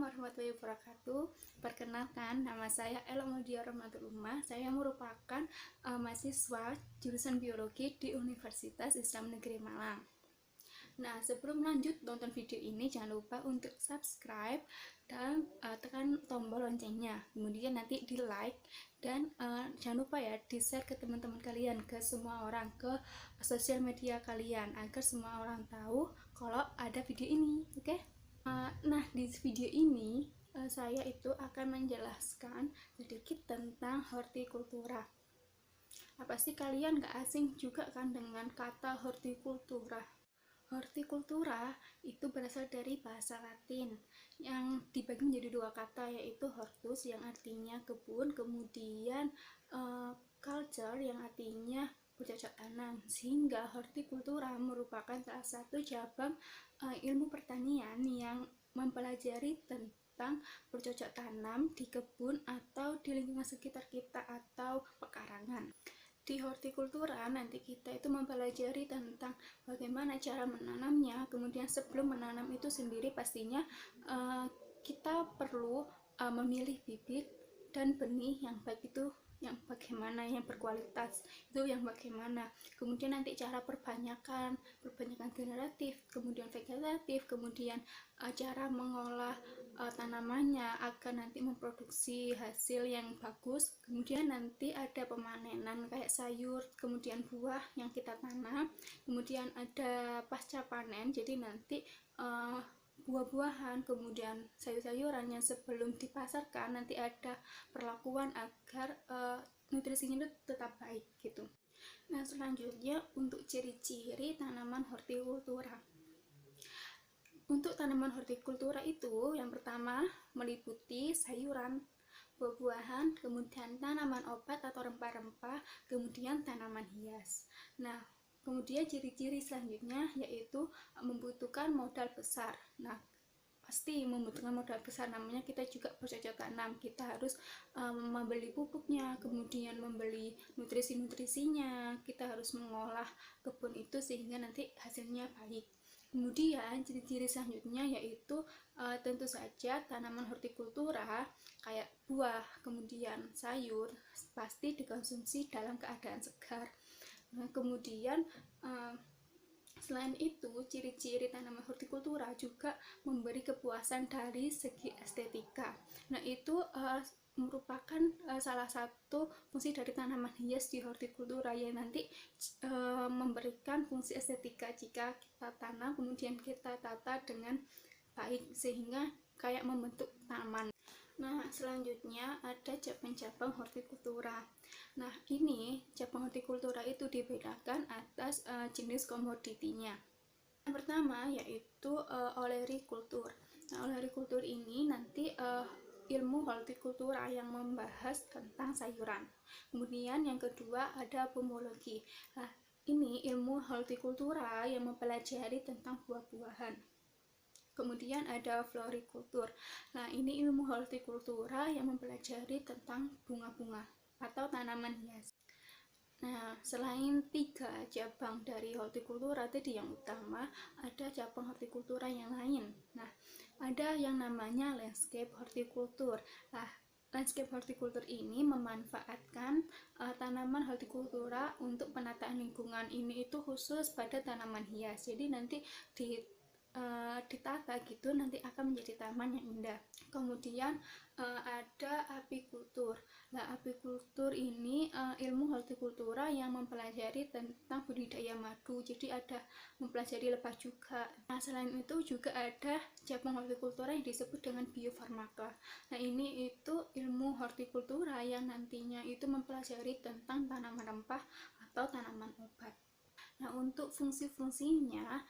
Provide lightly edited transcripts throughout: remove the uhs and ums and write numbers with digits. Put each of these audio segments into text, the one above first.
warahmatullahi wabarakatuh. Perkenalkan, nama saya Ella Maudia Rahmatullah. Saya merupakan mahasiswa jurusan biologi di Universitas Islam Negeri Malang. Nah, sebelum lanjut nonton video ini, jangan lupa untuk subscribe dan tekan tombol loncengnya. Kemudian nanti di like dan jangan lupa ya di share ke teman-teman kalian, ke semua orang, ke sosial media kalian, agar semua orang tahu kalau ada video ini. Oke? Nah, di video ini saya itu akan menjelaskan sedikit tentang hortikultura. Pasti kalian gak asing juga kan dengan kata hortikultura. Hortikultura itu berasal dari bahasa Latin yang dibagi menjadi dua kata, yaitu hortus yang artinya kebun, kemudian culture yang artinya bercocok tanam, sehingga hortikultura merupakan salah satu cabang ilmu pertanian yang mempelajari tentang bercocok tanam di kebun atau di lingkungan sekitar kita atau pekarangan. Di hortikultura nanti kita itu mempelajari tentang bagaimana cara menanamnya, kemudian sebelum menanam itu sendiri pastinya kita perlu memilih bibit dan benih yang baik itu yang bagaimana, yang berkualitas itu yang bagaimana, kemudian nanti cara perbanyakan generatif, kemudian vegetatif, kemudian cara mengolah tanamannya agar nanti memproduksi hasil yang bagus, kemudian nanti ada pemanenan kayak sayur, kemudian buah yang kita tanam, kemudian ada pasca panen, jadi nanti buah-buahan, kemudian sayur-sayuran yang sebelum dipasarkan nanti ada perlakuan agar nutrisinya itu tetap baik gitu. Nah, selanjutnya untuk ciri-ciri tanaman hortikultura. Untuk tanaman hortikultura itu yang pertama meliputi sayuran, buah-buahan, kemudian tanaman obat atau rempah-rempah, kemudian tanaman hias. Nah, kemudian ciri-ciri selanjutnya yaitu membutuhkan modal besar. Nah, pasti membutuhkan modal besar, namanya kita juga bercocok tanam, kita harus membeli pupuknya, kemudian membeli nutrisi-nutrisinya, kita harus mengolah kebun itu sehingga nanti hasilnya baik. Kemudian ciri-ciri selanjutnya yaitu tentu saja tanaman hortikultura kayak buah, kemudian sayur pasti dikonsumsi dalam keadaan segar. Nah, kemudian selain itu, ciri-ciri tanaman hortikultura juga memberi kepuasan dari segi estetika. Nah, itu merupakan salah satu fungsi dari tanaman hias di hortikultura yang nanti memberikan fungsi estetika jika kita tanam kemudian kita tata dengan baik sehingga kayak membentuk taman. Nah, selanjutnya ada cabang-cabang hortikultura. Nah, ini cabang hortikultura itu dibedakan atas jenis komoditinya. Yang pertama yaitu olerikultur. Nah, olerikultur ini nanti ilmu hortikultura yang membahas tentang sayuran. Kemudian yang kedua ada pomologi. Nah, ini ilmu hortikultura yang mempelajari tentang buah-buahan. Kemudian ada florikultur. Nah, ini ilmu hortikultura yang mempelajari tentang bunga-bunga atau tanaman hias. Nah, selain 3 cabang dari hortikultura tadi yang utama, ada cabang hortikultura yang lain. Nah, ada yang namanya landscape hortikultur. Nah, landscape hortikultur ini memanfaatkan tanaman hortikultura untuk penataan lingkungan. Ini itu khusus pada tanaman hias. Jadi nanti ditata gitu nanti akan menjadi taman yang indah. Kemudian ada apikultur. Nah, apikultur ini ilmu hortikultura yang mempelajari tentang budidaya madu, jadi ada mempelajari lebah juga. Nah, selain itu juga ada cabang hortikultura yang disebut dengan biofarmaka. Nah, ini itu ilmu hortikultura yang nantinya itu mempelajari tentang tanaman rempah atau tanaman obat. Nah, untuk fungsi-fungsinya,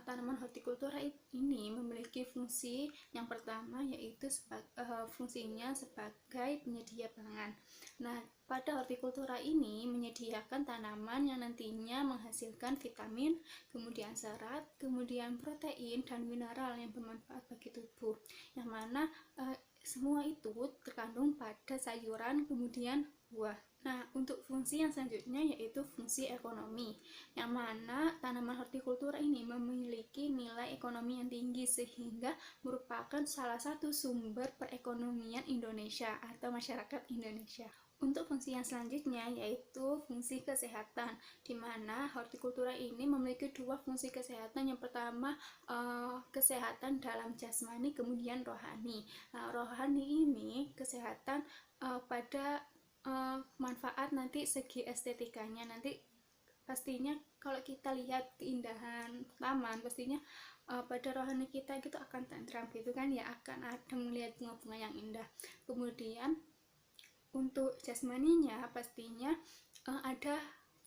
tanaman hortikultura ini memiliki fungsi yang pertama yaitu fungsinya sebagai penyedia pangan. Nah, pada hortikultura ini menyediakan tanaman yang nantinya menghasilkan vitamin, kemudian serat, kemudian protein dan mineral yang bermanfaat bagi tubuh. Yang mana semua itu terkandung pada sayuran kemudian buah. Nah, untuk fungsi yang selanjutnya yaitu fungsi ekonomi, yang mana tanaman hortikultura ini memiliki nilai ekonomi yang tinggi sehingga merupakan salah satu sumber perekonomian Indonesia atau masyarakat Indonesia. Untuk fungsi yang selanjutnya yaitu fungsi kesehatan, di mana hortikultura ini memiliki dua fungsi kesehatan. Yang pertama kesehatan dalam jasmani, kemudian rohani. Nah, rohani ini kesehatan pada manfaat nanti segi estetikanya. Nanti pastinya kalau kita lihat keindahan taman, pastinya pada rohani kita gitu akan tentram gitu kan ya, akan ada melihat bunga-bunga yang indah. Kemudian untuk jasmaninya pastinya ada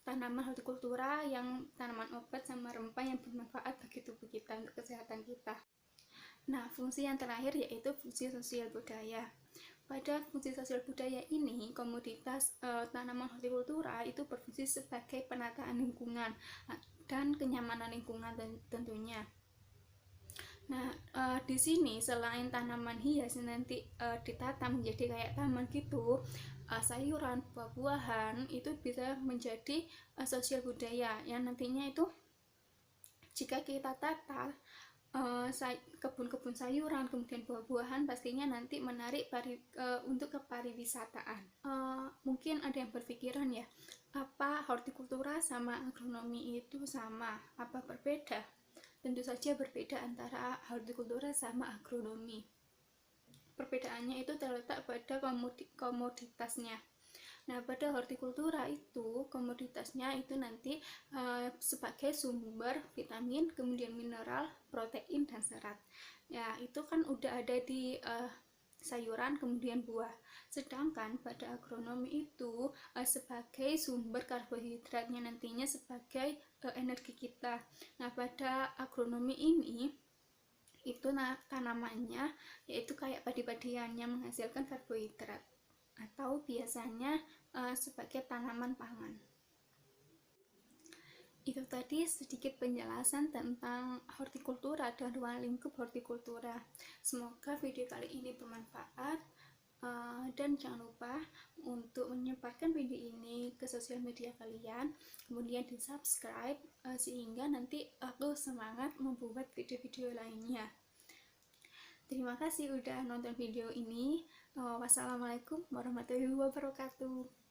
tanaman hortikultura yang tanaman obat sama rempah yang bermanfaat bagi tubuh kita untuk kesehatan kita. Nah, fungsi yang terakhir yaitu fungsi sosial budaya. Pada fungsi sosial budaya ini, komoditas tanaman hortikultura itu berfungsi sebagai penataan lingkungan dan kenyamanan lingkungan tentunya. Nah, di sini selain tanaman hias nanti ditata menjadi kayak taman gitu, sayuran, buah-buahan itu bisa menjadi sosial budaya yang nantinya itu jika kita tata kebun-kebun sayuran, kemudian buah-buahan, pastinya nanti menarik untuk kepariwisataan. Mungkin ada yang berpikiran ya, apa hortikultura sama agronomi itu sama, apa berbeda? Tentu saja berbeda antara hortikultura sama agronomi. Perbedaannya itu terletak pada komoditasnya. Nah, pada hortikultura itu komoditasnya itu nanti sebagai sumber vitamin, kemudian mineral, protein, dan serat. Ya, itu kan udah ada di sayuran, kemudian buah. Sedangkan pada agronomi itu sebagai sumber karbohidratnya nantinya sebagai energi kita. Nah, pada agronomi ini itu tanamannya yaitu kayak padi-padian yang menghasilkan karbohidrat atau biasanya sebagai tanaman pangan. Itu tadi sedikit penjelasan tentang hortikultura dan ruang lingkup hortikultura. Semoga video kali ini bermanfaat, dan jangan lupa untuk menyebarkan video ini ke sosial media kalian, kemudian di subscribe sehingga nanti aku semangat membuat video-video lainnya. Terima kasih udah nonton video ini. Wassalamualaikum warahmatullahi wabarakatuh.